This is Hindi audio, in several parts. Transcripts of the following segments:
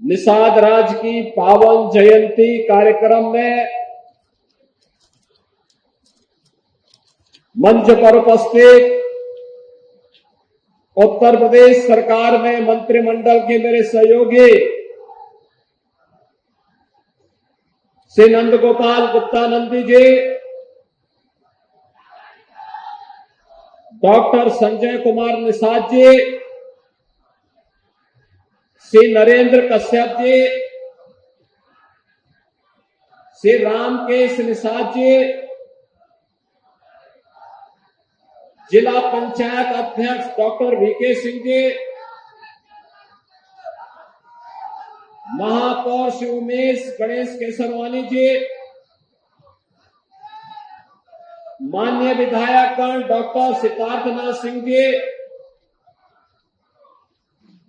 निषाद राज की पावन जयंती कार्यक्रम में मंच पर उपस्थित उत्तर प्रदेश सरकार में मंत्रिमंडल के मेरे सहयोगी श्री नंदगोपाल गुप्ता नंदी जी, डॉक्टर संजय कुमार निषाद जी, श्री नरेंद्र कश्यप जी, श्री रामकेश निषाद जी, जिला पंचायत अध्यक्ष डॉक्टर वीके सिंह जी, महापौर श्री उमेश गणेश केसरवानी जी, माननीय विधायकगण doctor Siddharthnath Singh ji,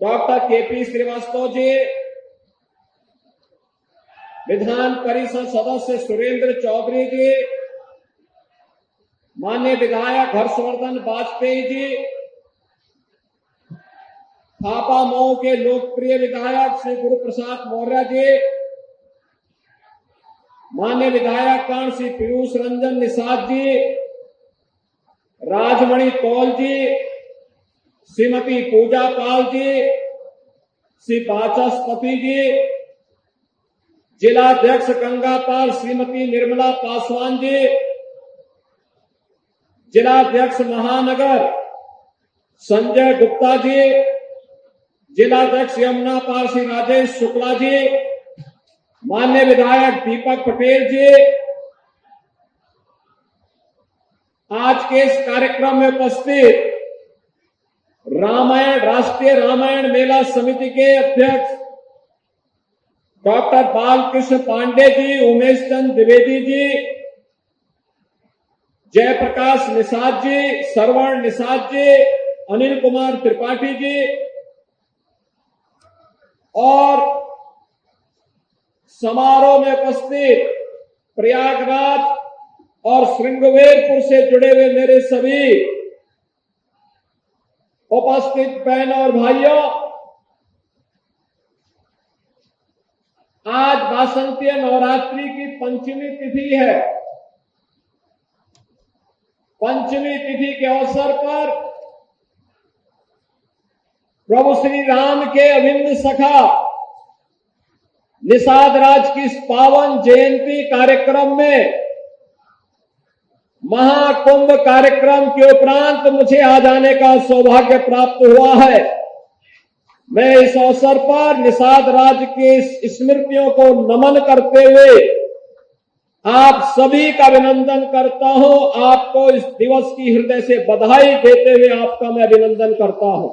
doctor KP Srivastava ji, Vidhan Parishad सदस्य सुरेंद्र चौधरी जी, माननीय विधायक हर्षवर्धन वाजपेयी जी, थापा मऊ के लोकप्रिय विधायक श्री गुरु प्रसाद मौर्य जी, माननीय विधायकगण श्री पीयूष रंजन निषाद जी, राजमणि कौल जी, श्रीमती पूजा पाल जी, श्री वाचस्पति जी, जिलाध्यक्ष गंगापाल श्रीमती निर्मला पासवान जी, जिलाध्यक्ष महानगर संजय गुप्ता जी, जिलाध्यक्ष यमुना पाल श्री राजेश शुक्ला जी, माननीय विधायक दीपक पटेल जी, आज के इस कार्यक्रम में उपस्थित राष्ट्रीय रामायण मेला समिति के अध्यक्ष डॉक्टर बालकृष्ण पांडे जी, उमेश चंद द्विवेदी जी, जयप्रकाश निषाद जी, श्रवण निषाद जी, अनिल कुमार त्रिपाठी जी और समारोह में उपस्थित प्रयागराज और श्रृंगवेरपुर से जुड़े हुए मेरे सभी उपस्थित बहनों और भाइयों, आज वासंतीय नवरात्रि की पंचमी तिथि है। पंचमी तिथि के अवसर पर प्रभु श्री राम के अभिन्न सखा निषाद राज की इस पावन जयंती कार्यक्रम में महाकुंभ कार्यक्रम के उपरांत मुझे आ जाने का सौभाग्य प्राप्त हुआ है। मैं इस अवसर पर निषाद राज की स्मृतियों को नमन करते हुए आप सभी का अभिनंदन करता हूं। आपको इस दिवस की हृदय से बधाई देते हुए आपका मैं अभिनंदन करता हूं।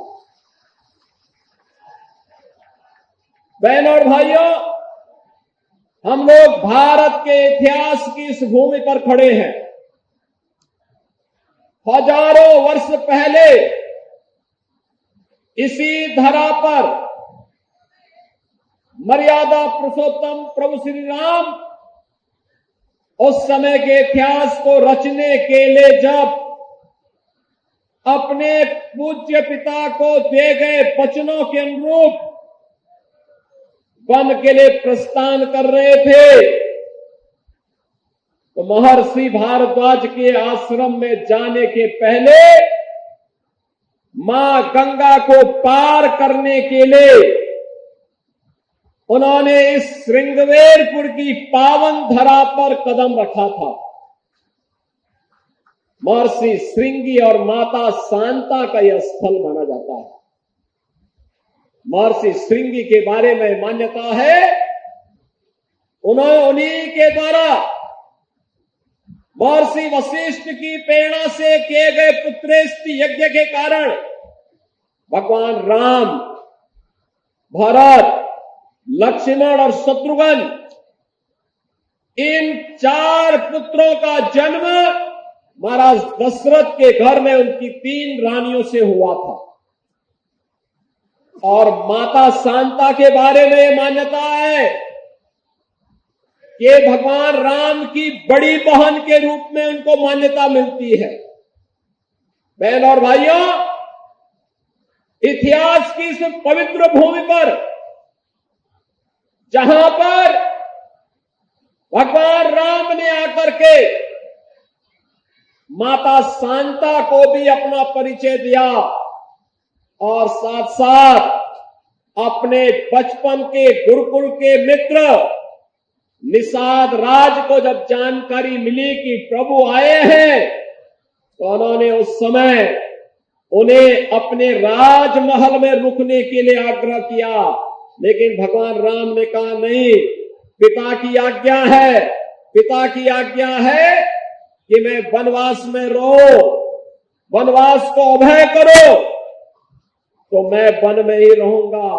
बहनों और भाइयों, हम लोग भारत के इतिहास की इस भूमि पर खड़े हैं। हजारों वर्ष पहले इसी धरा पर मर्यादा पुरुषोत्तम प्रभु श्री राम उस समय के इतिहास को रचने के लिए जब अपने पूज्य पिता को दिए गए वचनों के अनुरूप वन के लिए प्रस्थान कर रहे थे, तो महर्षि भारद्वाज के आश्रम में जाने के पहले मां गंगा को पार करने के लिए उन्होंने इस श्रृंगवेरपुर की पावन धरा पर कदम रखा था। महर्षि श्रृंगी और माता शांता का यह स्थल माना जाता है। महर्षि श्रृंगी के बारे में मान्यता है उन्हीं के द्वारा महर्षि वशिष्ठ की प्रेरणा से किए गए पुत्रेष्ट यज्ञ के कारण भगवान राम, भरत, लक्ष्मण और शत्रुघ्न इन 4 पुत्रों का जन्म महाराज दशरथ के घर में उनकी 3 रानियों से हुआ था। और माता शांता के बारे में मान्यता है कि भगवान राम की बड़ी बहन के रूप में उनको मान्यता मिलती है। बहन और भाइयों, इतिहास की इस पवित्र भूमि पर जहां पर भगवान राम ने आकर के माता शांता को भी अपना परिचय दिया और साथ साथ अपने बचपन के गुरुकुल के मित्र निषाद राज को जब जानकारी मिली कि प्रभु आए हैं तो उन्होंने उस समय उन्हें अपने राजमहल में रुकने के लिए आग्रह किया, लेकिन भगवान राम ने कहा नहीं, पिता की आज्ञा है, पिता की आज्ञा है कि मैं वनवास में रहो, वनवास को अभय करो, तो मैं वन में ही रहूंगा।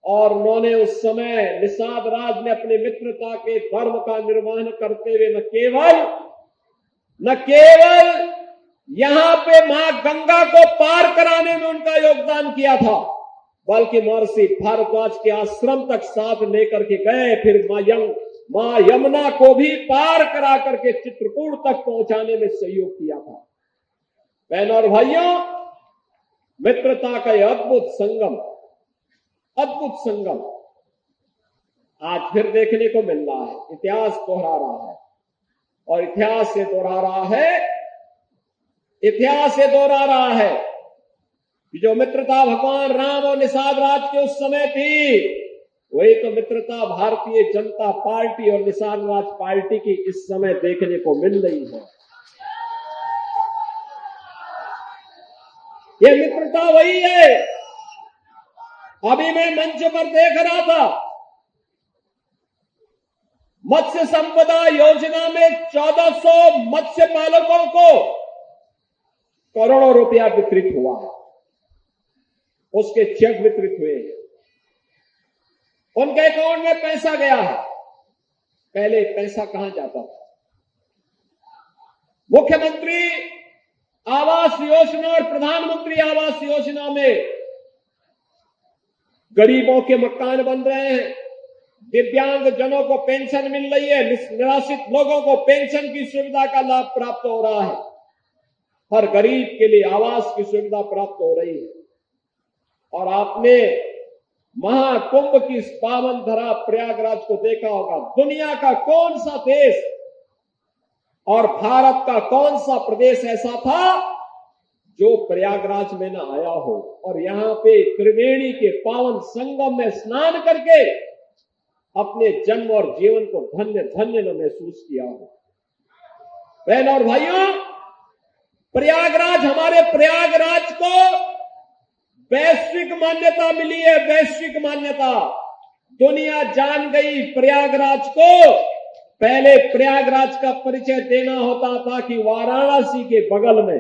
और उन्होंने उस समय निषाद राज ने अपनी मित्रता के धर्म का निर्वहन करते हुए न केवल यहां पे मां गंगा को पार कराने में उनका योगदान किया था, बल्कि महर्षि भारद्वाज के आश्रम तक साथ लेकर के गए, फिर मां यमुना को भी पार करा करके चित्रकूट तक पहुंचाने में सहयोग किया था। बहनों और भाइयों, मित्रता का यह अद्भुत संगम आज फिर देखने को मिल रहा है। इतिहास दोहरा रहा है और इतिहास से दोहरा रहा है कि जो मित्रता भगवान राम और निषाद राज के उस समय थी, वही तो मित्रता भारतीय जनता पार्टी और निषाद राज पार्टी की इस समय देखने को मिल रही है। ये मित्रता वही है। अभी मैं मंच पर देख रहा था, मत्स्य संपदा योजना में 1400 मत्स्य पालकों को करोड़ों रुपया वितरित हुआ है, उसके चेक वितरित हुए, उनके अकाउंट में पैसा गया है। पहले पैसा कहां जाता था? मुख्यमंत्री आवास योजना और प्रधानमंत्री आवास योजना में गरीबों के मकान बन रहे हैं, दिव्यांग जनों को पेंशन मिल रही है, निराश्रित लोगों को पेंशन की सुविधा का लाभ प्राप्त हो रहा है, हर गरीब के लिए आवास की सुविधा प्राप्त हो रही है। और आपने महाकुंभ की इस पावन धरा प्रयागराज को देखा होगा। दुनिया का कौन सा देश और भारत का कौन सा प्रदेश ऐसा था जो प्रयागराज में न आया हो और यहां पे त्रिवेणी के पावन संगम में स्नान करके अपने जन्म और जीवन को धन्य धन्य न महसूस किया हो। बहनों और भाइयों, प्रयागराज, हमारे प्रयागराज को वैश्विक मान्यता मिली है, वैश्विक मान्यता। दुनिया जान गई प्रयागराज को। पहले प्रयागराज का परिचय देना होता था कि वाराणसी के बगल में,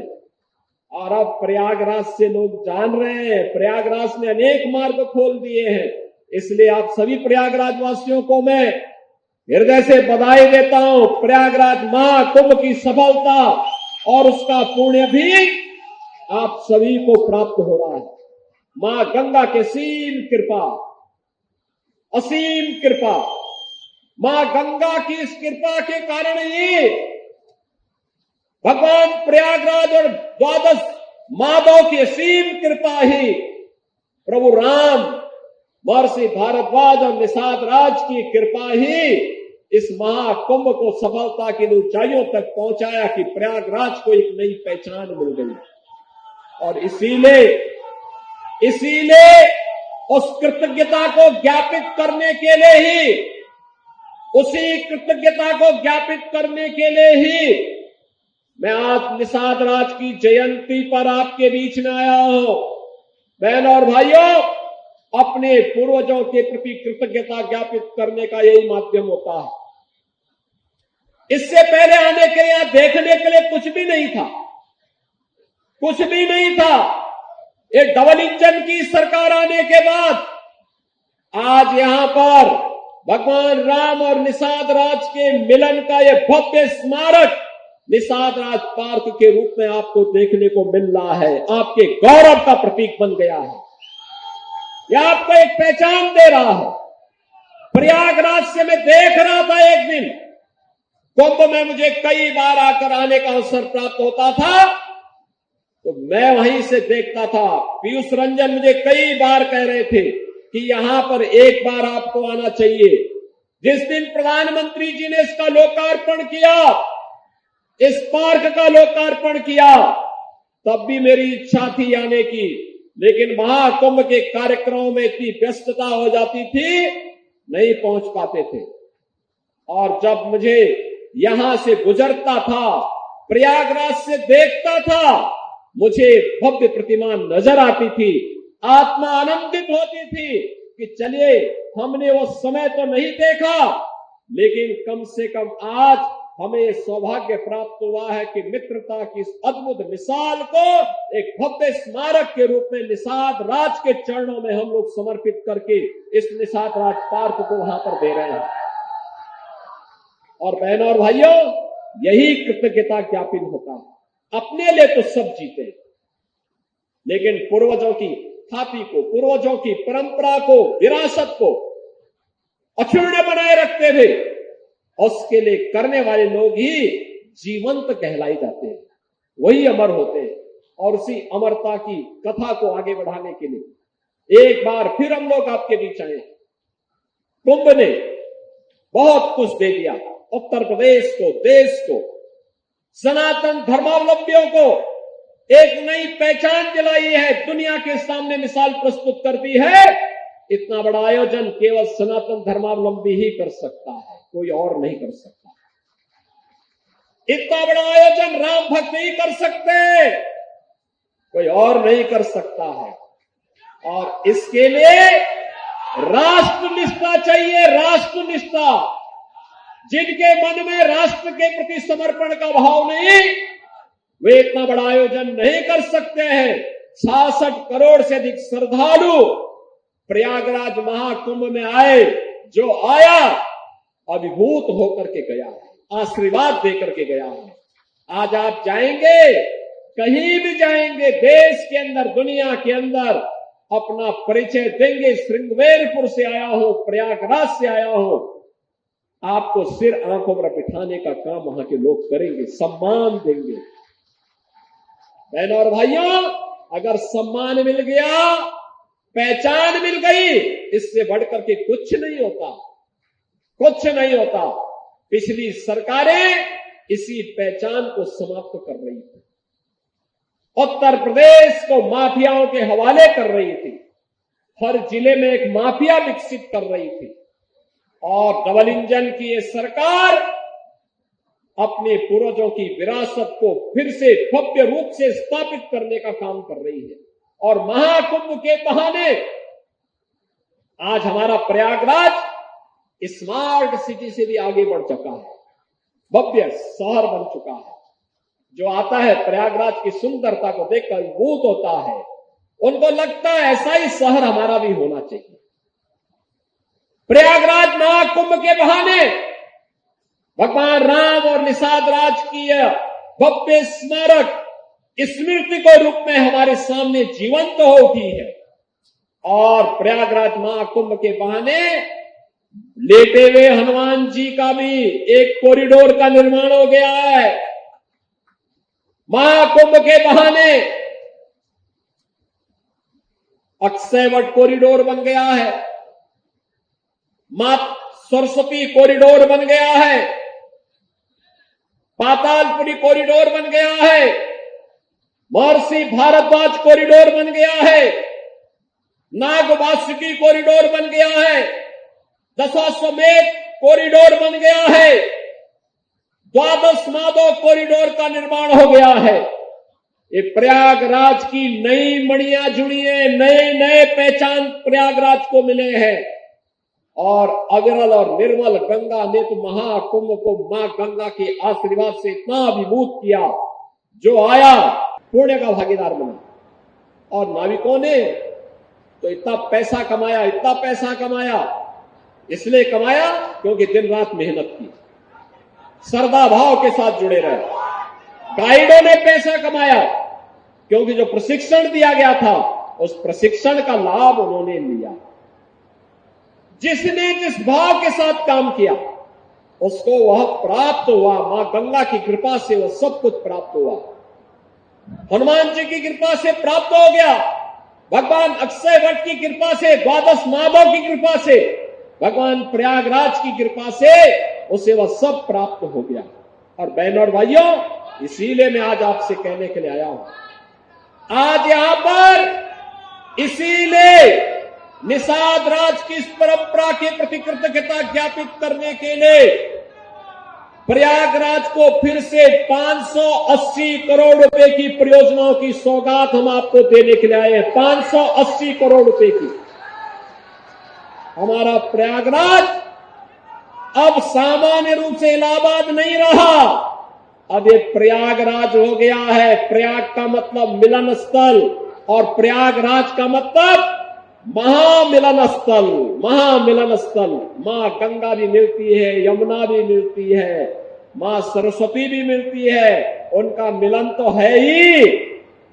और अब प्रयागराज से लोग जान रहे हैं। प्रयागराज ने अनेक मार्ग खोल दिए हैं। इसलिए आप सभी प्रयागराज वासियों को मैं हृदय से बधाई देता हूं। प्रयागराज महाकुंभ की सफलता और उसका पुण्य भी आप सभी को प्राप्त हो रहा है। मां गंगा की असीम कृपा, असीम कृपा, मां गंगा की इस कृपा के कारण ही भगवान प्रयागराज और द्वादश माधव की असीम कृपा ही प्रभु राम, महर्षि भारद्वाज और निषाद राज की कृपा ही इस महाकुंभ को सफलता की ऊंचाइयों तक पहुंचाया कि प्रयागराज को एक नई पहचान मिल गई। और इसीलिए उस कृतज्ञता को ज्ञापित करने के लिए ही, उसी कृतज्ञता को ज्ञापित करने के लिए ही मैं आज निषाद राज की जयंती पर आपके बीच में आया हूं। बहनों और भाइयों, अपने पूर्वजों के प्रति कृतज्ञता ज्ञापित करने का यही माध्यम होता है। इससे पहले आने के यहां देखने के लिए कुछ भी नहीं था, कुछ भी नहीं था। ये डबल इंजन की सरकार आने के बाद आज यहां पर भगवान राम और निषाद राज के मिलन का यह भव्य स्मारक निषाद राज पार्क के रूप में आपको देखने को मिल रहा है। आपके गौरव का प्रतीक बन गया है। यह आपको एक पहचान दे रहा है। प्रयागराज से मैं देख रहा था, एक दिन कुंभ में मुझे कई बार आकर आने का अवसर प्राप्त होता था, तो मैं वहीं से देखता था। पीयूष रंजन मुझे कई बार कह रहे थे कि यहां पर एक बार आपको आना चाहिए। जिस दिन प्रधानमंत्री जी ने इसका लोकार्पण किया, इस पार्क का लोकार्पण किया, तब भी मेरी इच्छा थी आने की, लेकिन महाकुंभ के कार्यक्रमों में इतनी व्यस्तता हो जाती थी, नहीं पहुंच पाते थे। और जब मुझे यहां से गुजरता था, प्रयागराज से देखता था, मुझे भव्य प्रतिमा नजर आती थी, आत्मा आनंदित होती थी कि चलिए हमने वो समय तो नहीं देखा, लेकिन कम से कम आज हमें सौभाग्य प्राप्त हुआ है कि मित्रता की इस अद्भुत मिसाल को एक भव्य स्मारक के रूप में निषाद राज के चरणों में हम लोग समर्पित करके इस निषाद राज पार्क को वहां पर दे रहे हैं। और बहनों और भाइयों, यही कृतज्ञता ज्ञापन होता है। अपने लिए तो सब जीते, लेकिन पूर्वजों की थापी को, पूर्वजों की परंपरा को, विरासत को अक्षुण्ण बनाए रखते थे, उसके लिए करने वाले लोग ही जीवंत कहलाए जाते हैं, वही अमर होते हैं। और उसी अमरता की कथा को आगे बढ़ाने के लिए एक बार फिर हम लोग आपके बीच आए। कुंभ ने बहुत कुछ दे दिया उत्तर प्रदेश को, देश को, सनातन धर्मावलंबियों को एक नई पहचान दिलाई है, दुनिया के सामने मिसाल प्रस्तुत करती है। इतना बड़ा आयोजन केवल सनातन धर्मावलंबी ही कर सकता है, कोई और नहीं कर सकता। इतना बड़ा आयोजन राम भक्त ही कर सकते, कोई और नहीं कर सकता है। और इसके लिए राष्ट्रनिष्ठा चाहिए, राष्ट्रनिष्ठा। जिनके मन में राष्ट्र के प्रति समर्पण का भाव नहीं, वे इतना बड़ा आयोजन नहीं कर सकते हैं। 66 करोड़ से अधिक श्रद्धालु प्रयागराज महाकुंभ में आए, जो आया अभिभूत होकर के गया है, आशीर्वाद देकर के गया है। आज आप जाएंगे, कहीं भी जाएंगे देश के अंदर, दुनिया के अंदर, अपना परिचय देंगे, श्रृंगवेरपुर से आया हो, प्रयागराज से आया हो, आपको सिर आंखों पर बिठाने का काम वहां के लोग करेंगे, सम्मान देंगे। बहनों और भाइयों, अगर सम्मान मिल गया, पहचान मिल गई, इससे बढ़कर के कुछ नहीं होता, कुछ नहीं होता। पिछली सरकारें इसी पहचान को समाप्त कर रही थी, उत्तर प्रदेश को माफियाओं के हवाले कर रही थी, हर जिले में एक माफिया विकसित कर रही थी। और डबल इंजन की ये सरकार अपने पूर्वजों की विरासत को फिर से भव्य रूप से स्थापित करने का काम कर रही है। और महाकुंभ के बहाने आज हमारा प्रयागराज स्मार्ट सिटी से भी आगे बढ़ चुका है, भव्य शहर बन चुका है। जो आता है प्रयागराज की सुंदरता को देखकर अभिभूत होता है, उनको लगता है ऐसा ही शहर हमारा भी होना चाहिए। प्रयागराज महाकुंभ के बहाने भगवान राम और निषाद राज की भव्य स्मारक स्मृति को रूप में हमारे सामने जीवंत हो उठी है। और प्रयागराज महाकुंभ के बहाने लेटे हुए हनुमान जी का भी एक कॉरिडोर का निर्माण हो गया है। महाकुंभ के बहाने अक्षयवट कॉरिडोर बन गया है, मां सरस्वती कॉरिडोर बन गया है, पातालपुरी कॉरिडोर बन गया है, महर्षि भारद्वाज कॉरिडोर बन गया है, नागवासुकी कॉरिडोर बन गया है, दशाश्वमेध कॉरिडोर बन गया है, द्वादश माधव कॉरिडोर का निर्माण हो गया है। ये प्रयागराज की नई मणियां जुड़ी है, नए नए पहचान प्रयागराज को मिले हैं। और अविरल और निर्मल गंगा ने तो महाकुंभ को मां गंगा के आशीर्वाद से इतना अभिभूत किया, जो आया पुण्य का भागीदार बना। और नाविकों ने तो इतना पैसा कमाया, इतना पैसा कमाया, इसलिए कमाया क्योंकि दिन रात मेहनत की, श्रद्धा भाव के साथ जुड़े रहे। गाइडों ने पैसा कमाया क्योंकि जो प्रशिक्षण दिया गया था, उस प्रशिक्षण का लाभ उन्होंने लिया। जिसने जिस भाव के साथ काम किया, उसको वह प्राप्त हुआ। मां गंगा की कृपा से वह सब कुछ प्राप्त हुआ, हनुमान जी की कृपा से प्राप्त हो गया। भगवान अक्षय वट की कृपा से, द्वादश नाभों की कृपा से, भगवान प्रयागराज की कृपा से उसे वह सब प्राप्त हो गया। और बहनों और भाइयों, इसीलिए मैं आज आपसे कहने के लिए आया हूं। आज यहां पर इसीलिए निषाद राज की इस परंपरा के प्रति कृतज्ञता ज्ञापित करने के लिए प्रयागराज को फिर से 580 करोड़ रुपए की परियोजनाओं की सौगात हम आपको देने के लिए आए हैं। 580 करोड़ रुपए की। हमारा प्रयागराज अब सामान्य रूप से इलाहाबाद नहीं रहा, अब ये प्रयागराज हो गया है। प्रयाग का मतलब मिलन स्थल और प्रयागराज का मतलब महामिलन स्थल। महामिलन स्थल। मां गंगा भी मिलती है, यमुना भी मिलती है, मां सरस्वती भी मिलती है, उनका मिलन तो है ही।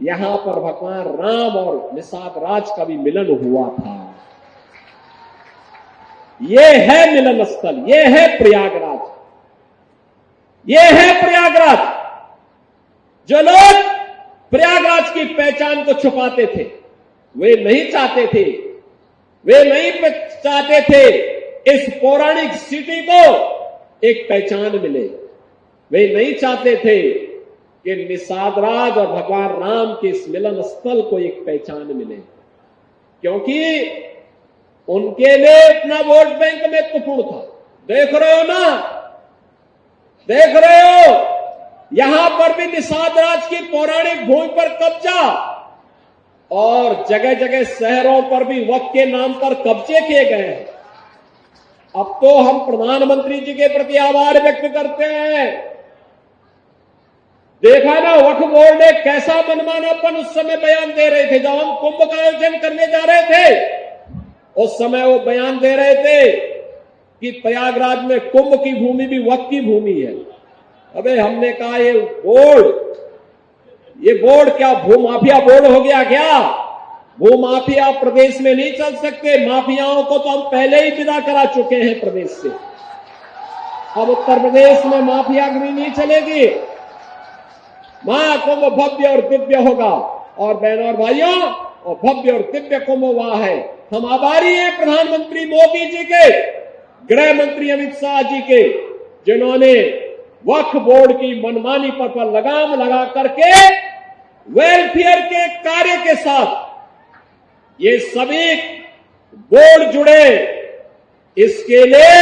यहां पर भगवान राम और निषाद राज का भी मिलन हुआ था। ये है मिलन स्थल, ये है प्रयागराज, ये है प्रयागराज। जो लोग प्रयागराज की पहचान को छुपाते थे, वे नहीं चाहते थे, वे नहीं चाहते थे इस पौराणिक सिटी को एक पहचान मिले। वे नहीं चाहते थे कि निषाद राज और भगवान राम के इस मिलन स्थल को एक पहचान मिले, क्योंकि उनके लिए अपना वोट बैंक महत्वपूर्ण था। देख रहे हो ना, देख रहे हो, यहां पर भी निषाद राज की पौराणिक भूमि पर कब्जा और जगह जगह शहरों पर भी वक्फ के नाम पर कब्जे किए गए हैं। अब तो हम प्रधानमंत्री जी के प्रति आभार व्यक्त करते हैं। देखा ना, वक्फ बोर्ड ने कैसा मनमानापन उस समय बयान दे रहे थे। जब हम कुंभ का आयोजन करने जा रहे थे, उस समय वो बयान दे रहे थे कि प्रयागराज में कुंभ की भूमि भी वक्फ की भूमि है। अबे हमने कहा ये बोर्ड क्या भूमाफिया बोर्ड हो गया क्या? भूमाफिया प्रदेश में नहीं चल सकते। माफियाओं को तो हम पहले ही विदा करा चुके हैं प्रदेश से। अब उत्तर प्रदेश में माफियागिरी नहीं चलेगी। महाकुंभ भव्य और दिव्य होगा। और बहनों और भाइयों, और भव्य और दिव्य कुंभ वहां है। हम आभारी हैं प्रधानमंत्री मोदी जी के, गृह मंत्री अमित शाह जी के, जिन्होंने वक्फ बोर्ड की मनमानी पर लगाम लगा करके वेलफेयर के कार्य के साथ ये सभी बोर्ड जुड़े। इसके लिए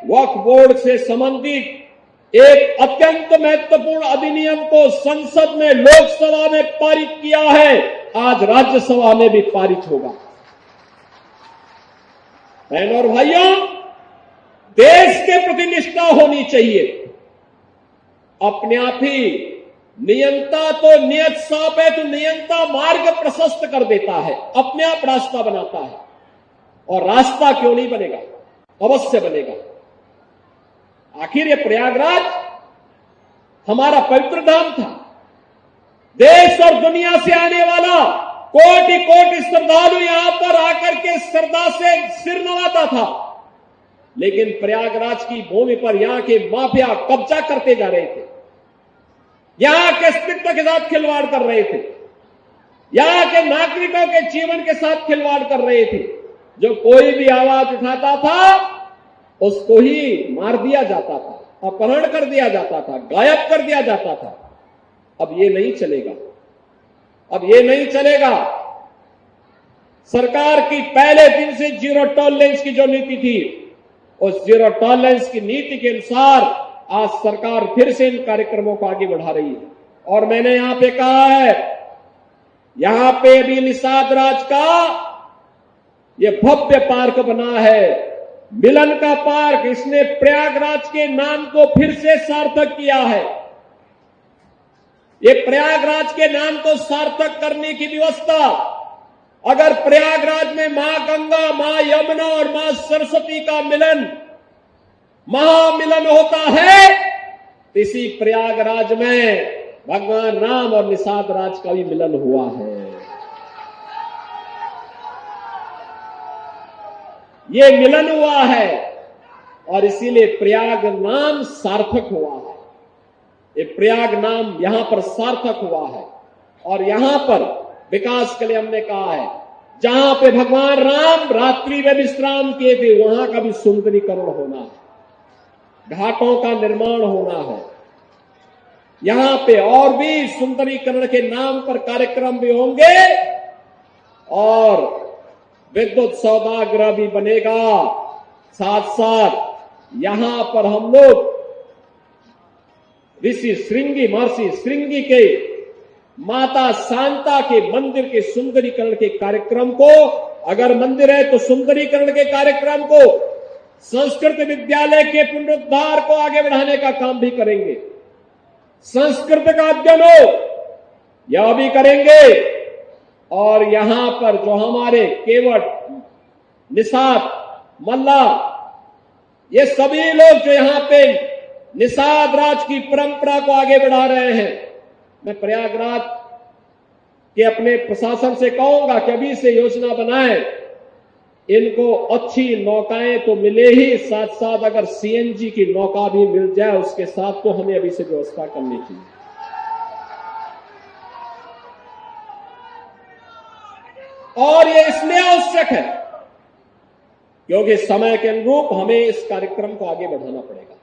वक्फ बोर्ड से संबंधित एक अत्यंत महत्वपूर्ण अधिनियम को संसद में, लोकसभा में पारित किया है। आज राज्यसभा में भी पारित होगा। बहनों और भाइयों, देश के प्रति निष्ठा होनी चाहिए। अपने आप ही नियंता तो नियत साप है, तो नियंता मार्ग प्रशस्त कर देता है, अपने आप रास्ता बनाता है। और रास्ता क्यों नहीं बनेगा? अवश्य बनेगा। आखिर ये प्रयागराज हमारा पवित्र धाम था। देश और दुनिया से आने वाला कोटि कोटि श्रद्धालु यहां पर आकर के श्रद्धा से सिर नवाता था। लेकिन प्रयागराज की भूमि पर यहां के माफिया कब्जा करते जा रहे थे, यहां के अस्तित्व के साथ खिलवाड़ कर रहे थे, यहां के नागरिकों के जीवन के साथ खिलवाड़ कर रहे थे। जो कोई भी आवाज उठाता था उसको ही मार दिया जाता था, अपहरण कर दिया जाता था, गायब कर दिया जाता था। अब ये नहीं चलेगा, अब ये नहीं चलेगा। सरकार की पहले दिन से जीरो टॉलरेंस की जो नीति थी, उस जीरो टॉलरेंस की नीति के अनुसार आज सरकार फिर से इन कार्यक्रमों को आगे बढ़ा रही है। और मैंने यहां पे कहा है, यहां पे भी निषाद राज का ये भव्य पार्क बना है, मिलन का पार्क। इसने प्रयागराज के नाम को फिर से सार्थक किया है। ये प्रयागराज के नाम को सार्थक करने की व्यवस्था, अगर प्रयागराज में मां गंगा, मां यमुना और मां सरस्वती का मिलन, महामिलन होता है, तो इसी प्रयागराज में भगवान राम और निषाद राज का भी मिलन हुआ है। ये मिलन हुआ है और इसीलिए प्रयाग नाम सार्थक हुआ है। ये प्रयाग नाम यहां पर सार्थक हुआ है। और यहां पर विकास के लिए हमने कहा है जहां पे भगवान राम रात्रि में विश्राम किए थे, वहां का भी सुंदरीकरण होना है, घाटों का निर्माण होना है। यहां पे और भी सुंदरीकरण के नाम पर कार्यक्रम भी होंगे और विद्युत सौदागर भी बनेगा। साथ साथ यहां पर हम लोग ऋषि श्रृंगी, महर्षि श्रृंगी के माता शांता के मंदिर के सुंदरीकरण के कार्यक्रम को, अगर मंदिर है तो सुंदरीकरण के कार्यक्रम को, संस्कृत विद्यालय के पुनरुद्धार को आगे बढ़ाने का काम भी करेंगे। संस्कृत का अध्ययन हो, यह भी करेंगे। और यहां पर जो हमारे केवट, निषाद, मल्ला, ये सभी लोग जो यहां पे निषाद राज की परंपरा को आगे बढ़ा रहे हैं, मैं प्रयागराज के अपने प्रशासन से कहूंगा कि अभी से योजना बनाएं। इनको अच्छी नौकाएं तो मिले ही, साथ साथ अगर सीएनजी की नौका भी मिल जाए उसके साथ, तो हमें अभी से व्यवस्था करनी चाहिए। और ये इसलिए आवश्यक है क्योंकि समय के अनुरूप हमें इस कार्यक्रम को आगे बढ़ाना पड़ेगा।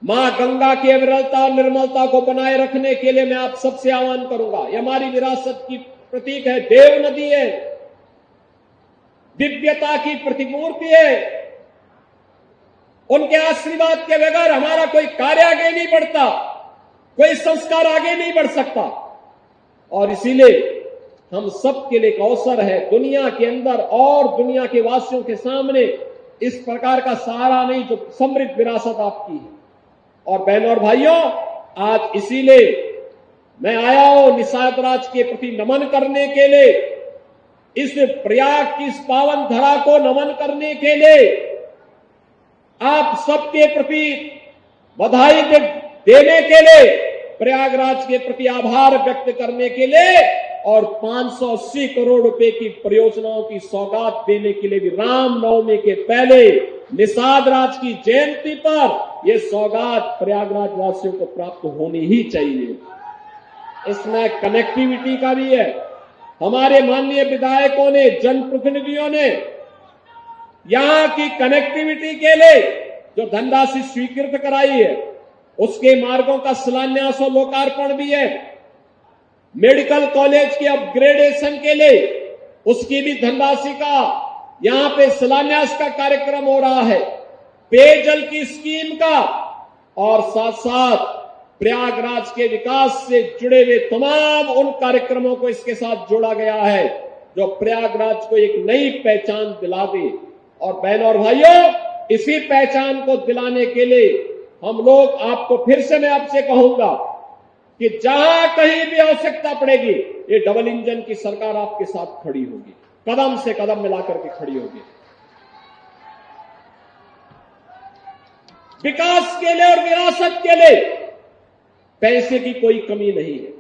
मां गंगा की अविरलता और निर्मलता को बनाए रखने के लिए मैं आप सबसे आह्वान करूंगा। ये हमारी विरासत की प्रतीक है, देव नदी है, दिव्यता की प्रतिमूर्ति है। उनके आशीर्वाद के बगैर हमारा कोई कार्य आगे नहीं बढ़ता, कोई संस्कार आगे नहीं बढ़ सकता। और इसीलिए हम सबके लिए एक अवसर है दुनिया के अंदर और दुनिया के वासियों के सामने इस प्रकार का सहारा नहीं, जो समृद्ध विरासत आपकी है। और बहनों और भाइयों, आज इसीलिए मैं आया हूं निषाद राज के प्रति नमन करने के लिए, इस प्रयाग की इस पावन धरा को नमन करने के लिए, आप सबके प्रति बधाई देने के लिए, प्रयागराज के प्रति आभार व्यक्त करने के लिए और 580 करोड़ रुपए की परियोजनाओं की सौगात देने के लिए भी रामनवमी के पहले निषाद राज की जयंती पर यह सौगात प्रयागराज वासियों को प्राप्त होनी ही चाहिए। इसमें कनेक्टिविटी का भी है। हमारे माननीय विधायकों ने, जनप्रतिनिधियों ने यहां की कनेक्टिविटी के लिए जो धनराशि स्वीकृत कराई है, उसके मार्गों का शिलान्यास और लोकार्पण भी है। मेडिकल कॉलेज के अपग्रेडेशन के लिए उसकी भी धनराशि का यहां पे शिलान्यास का कार्यक्रम हो रहा है, पेयजल की स्कीम का, और साथ साथ प्रयागराज के विकास से जुड़े हुए तमाम उन कार्यक्रमों को इसके साथ जोड़ा गया है जो प्रयागराज को एक नई पहचान दिला दे। और बहनों और भाइयों, इसी पहचान को दिलाने के लिए हम लोग, आपको फिर से मैं आपसे कहूंगा कि जहां कहीं भी आवश्यकता पड़ेगी, ये डबल इंजन की सरकार आपके साथ खड़ी होगी, कदम से कदम मिलाकर के खड़ी होगी। विकास के लिए और विरासत के लिए पैसे की कोई कमी नहीं है,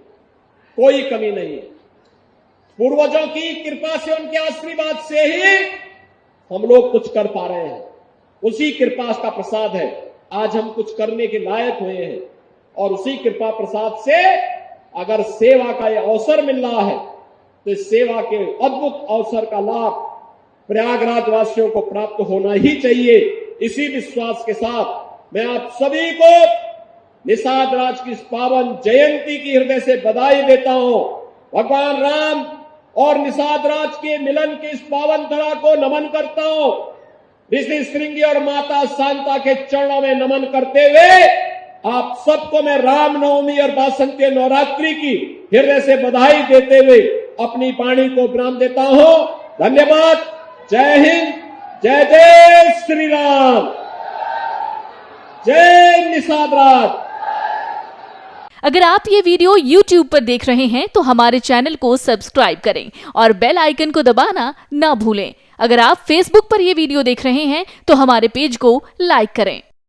कोई कमी नहीं है। पूर्वजों की कृपा से, उनके आशीर्वाद से ही हम लोग कुछ कर पा रहे हैं। उसी कृपा का प्रसाद है आज हम कुछ करने के लायक हुए हैं। और उसी कृपा प्रसाद से अगर सेवा का यह अवसर मिल रहा है तो इस सेवा के अद्भुत अवसर का लाभ प्रयागराज वासियों को प्राप्त होना ही चाहिए। इसी विश्वास के साथ मैं आप सभी को निषाद राज की इस पावन जयंती की हृदय से बधाई देता हूं। भगवान राम और निषाद राज के मिलन के इस पावन धरा को नमन करता हूं। ऋषि श्रृंगी और माता शांता के चरणों में नमन करते हुए आप सबको मैं रामनवमी और वासंती नवरात्रि की हृदय से बधाई देते हुए अपनी वाणी को विराम देता हूं। धन्यवाद। जय हिंद, जय जय श्री राम, जय निषाद राज। अगर आप ये वीडियो YouTube पर देख रहे हैं तो हमारे चैनल को सब्सक्राइब करें और बेल आइकन को दबाना ना भूलें। अगर आप Facebook पर ये वीडियो देख रहे हैं तो हमारे पेज को लाइक करें।